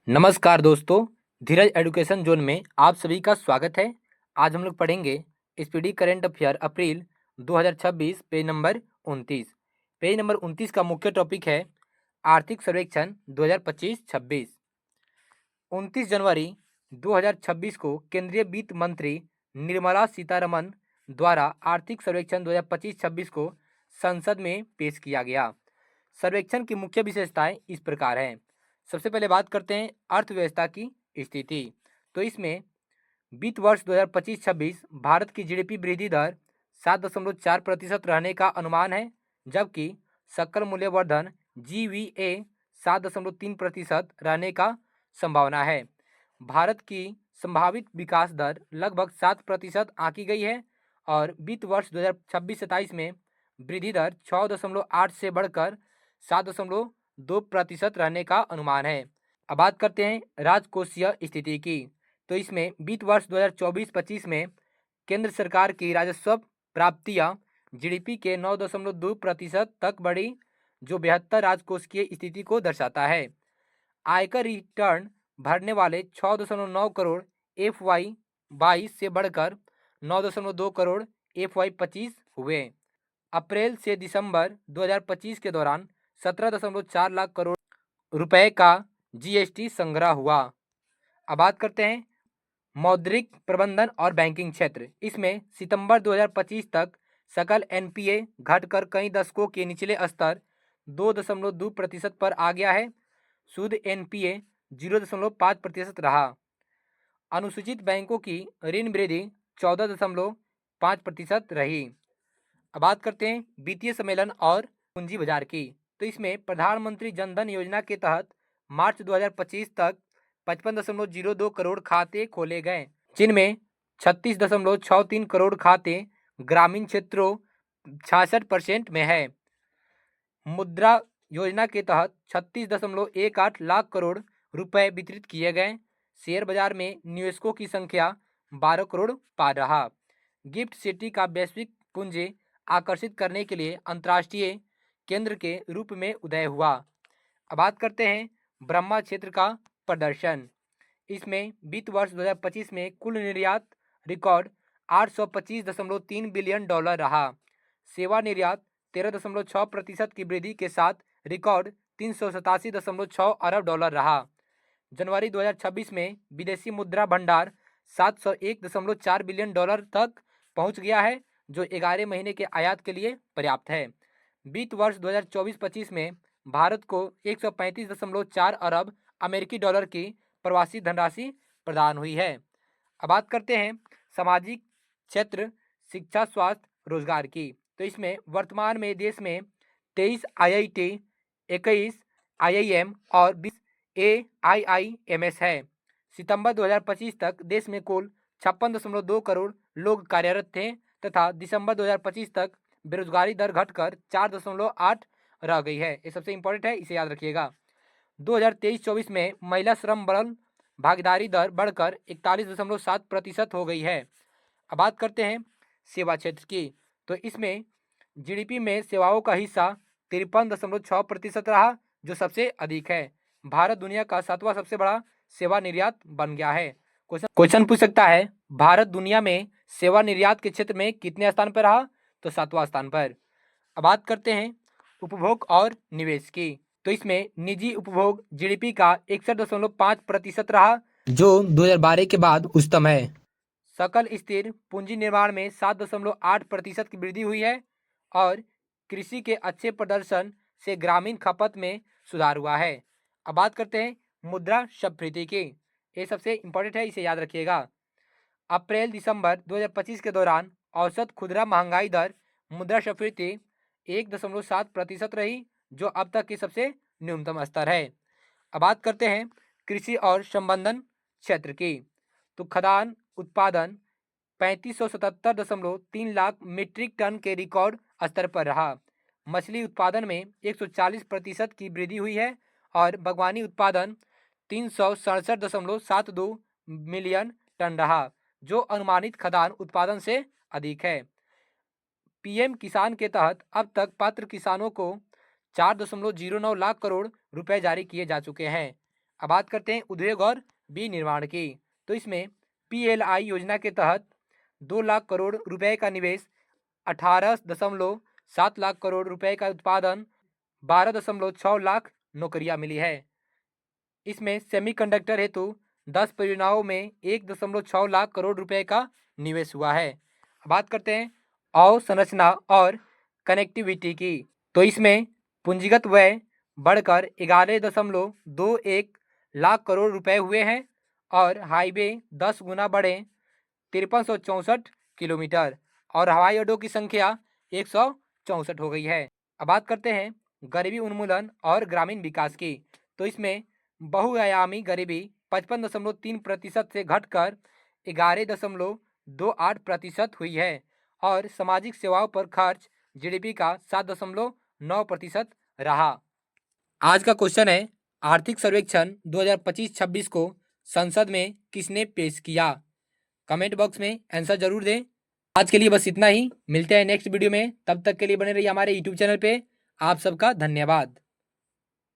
नमस्कार दोस्तों, धीरज education zone में आप सभी का स्वागत है। आज हम लोग पढ़ेंगे स्पीडी करंट अफेयर अप्रैल 2026 पेज नंबर 29। पेज नंबर 29 का मुख्य टॉपिक है आर्थिक सर्वेक्षण 2025-26। 29 जनवरी 2026 को केंद्रीय वित्त मंत्री निर्मला सीतारमण द्वारा आर्थिक सर्वेक्षण 2025-26 को संसद में पेश किया गया। सर्वेक्षण की मुख्य विशेषताएं इस प्रकार हैं। सबसे पहले बात करते हैं अर्थव्यवस्था की स्थिति। तो इसमें वित्त वर्ष 2025-26 भारत की जीडीपी वृद्धि दर 7.4% रहने का अनुमान है, जबकि सकल मूल्यवर्धन जीवीए 7.3% रहने का संभावना है। भारत की संभावित विकास दर लगभग 7% आंकी गई है और वित्त वर्ष 2026-27 में वृद्धि दर 6.8 से बढ़कर 7.2% रहने का अनुमान है। अब बात करते हैं राजकोषीय स्थिति की। तो इसमें वित्त वर्ष 2024-25 में केंद्र सरकार की राजस्व प्राप्तियां जीडीपी के 9.2% तक बढ़ी, जो बेहतर राजकोषीय स्थिति को दर्शाता है। आयकर रिटर्न भरने वाले 6.9 करोड़ FY22 से बढ़कर 9.2 करोड़ FY25 हुए। अप्रैल से दिसंबर 2025 के दौरान 17.4 लाख करोड़ रुपए का जीएसटी संग्रह हुआ। अब बात करते हैं मौद्रिक प्रबंधन और बैंकिंग क्षेत्र। इसमें सितंबर 2025 तक सकल एनपीए घटकर कई दशकों के निचले स्तर 2.2% पर आ गया है। शुद्ध एनपीए 0.5% रहा। अनुसूचित बैंकों की ऋण वृद्धि 14.5% रही। अब बात करते हैं वित्तीय सम्मेलन और पूंजी बाजार की। तो इसमें प्रधानमंत्री जनधन योजना के तहत मार्च 2025 तक 55.02 करोड़ खाते खोले गए, जिनमें 36.63 करोड़ खाते ग्रामीण क्षेत्रों 66% में है। मुद्रा योजना के तहत 36.18 लाख करोड़ रुपए वितरित किए गए। शेयर बाजार में निवेशकों की संख्या 12 करोड़ पार रहा। गिफ्ट सिटी का वैश्विक पूंजी आकर्षित करने के लिए अंतर्राष्ट्रीय केंद्र के रूप में उदय हुआ। अब बात करते हैं ब्रह्मा क्षेत्र का प्रदर्शन। इसमें वित्त वर्ष 2025 में कुल निर्यात रिकॉर्ड 825.3 बिलियन डॉलर रहा। सेवा निर्यात 13.6% की वृद्धि के साथ रिकॉर्ड 387.6 अरब डॉलर रहा। जनवरी 2026 में विदेशी मुद्रा भंडार 701.4 बिलियन डॉलर तक पहुंच गया है, जो 11 महीने के आयात के लिए पर्याप्त है। वित्त वर्ष 2024-25 में भारत को 135.4 अरब अमेरिकी डॉलर की प्रवासी धनराशि प्रदान हुई है। अब बात करते हैं सामाजिक क्षेत्र, शिक्षा, स्वास्थ्य, रोजगार की। तो इसमें वर्तमान में देश में 23 आईआईटी, 21 आईआईएम और 20 AIIMS है। सितंबर 2025 तक देश में कुल 56.2 करोड़ लोग कार्यरत थे तथा दिसंबर 2025 तक बेरोजगारी दर घटकर 4.8 रह गई है। ये सबसे इंपॉर्टेंट है, इसे याद रखिएगा। 2023-24 में महिला श्रम बल भागीदारी दर बढ़कर 41.7% हो गई है। अब बात करते हैं सेवा क्षेत्र की। तो इसमें जीडीपी में सेवाओं का हिस्सा 53.6% रहा, जो सबसे अधिक है। भारत दुनिया का 7वां सबसे बड़ा सेवा निर्यात बन गया है। क्वेश्चन पूछ सकता है, भारत दुनिया में सेवा निर्यात के क्षेत्र में कितने स्थान पर रहा? तो 7वां स्थान पर। अब बात करते हैं उपभोग और निवेश की। तो इसमें निजी उपभोग जीडीपी का 61.5% रहा, जो 2012 के बाद उच्चतम है। सकल स्थिर पूंजी निर्माण में 7.8% की वृद्धि हुई है और कृषि के अच्छे प्रदर्शन से ग्रामीण खपत में सुधार हुआ है। अब बात करते हैं मुद्रास्फीति की। ये सबसे इंपॉर्टेंट है, इसे याद रखिएगा। अप्रैल दिसंबर 2025 के दौरान औसत खुदरा महंगाई दर मुद्रास्फीति 1.7% रही, जो अब तक की सबसे न्यूनतम स्तर है। अब बात करते हैं कृषि और संबंधन क्षेत्र की। तो खदान उत्पादन 3577.3 लाख मीट्रिक टन के रिकॉर्ड स्तर पर रहा। मछली उत्पादन में 140% की वृद्धि हुई है और बागवानी उत्पादन 367.72 मिलियन टन रहा, जो अनुमानित खदान उत्पादन से अधिक है। पीएम किसान के तहत अब तक पात्र किसानों को 4.09 लाख करोड़ रुपए जारी किए जा चुके हैं। अब बात करते हैं उद्योग और विनिर्माण की। तो इसमें PLI योजना के तहत 2 लाख करोड़ रुपए का निवेश, 18.7 लाख करोड़ रुपए का उत्पादन, 12.6 लाख नौकरियां मिली है। इसमें सेमीकंडक्टर हेतु 10 परियोजनाओं में 1.6 लाख करोड़ रुपए का निवेश हुआ है। बात करते हैं अवसंरचना और कनेक्टिविटी की। तो इसमें पूंजीगत व्यय बढ़कर 11.21 लाख करोड़ रुपए हुए हैं और हाईवे 10 गुना बढ़े 5364 किलोमीटर और हवाई अड्डों की संख्या 164 हो गई है। अब बात करते हैं गरीबी उन्मूलन और ग्रामीण विकास की। तो इसमें बहुआयामी गरीबी 55.3% से घटकर 11.28% हुई है और सामाजिक सेवाओं पर खर्च GDP का 7.9% रहा। आज का क्वेश्चन है, आर्थिक सर्वेक्षण 2025-26 को संसद में किसने पेश किया? कमेंट बॉक्स में आंसर जरूर दें। आज के लिए बस इतना ही, मिलते हैं नेक्स्ट वीडियो में। तब तक के लिए बने रहिए हमारे यूट्यूब चैनल पे। आप सबका धन्यवाद।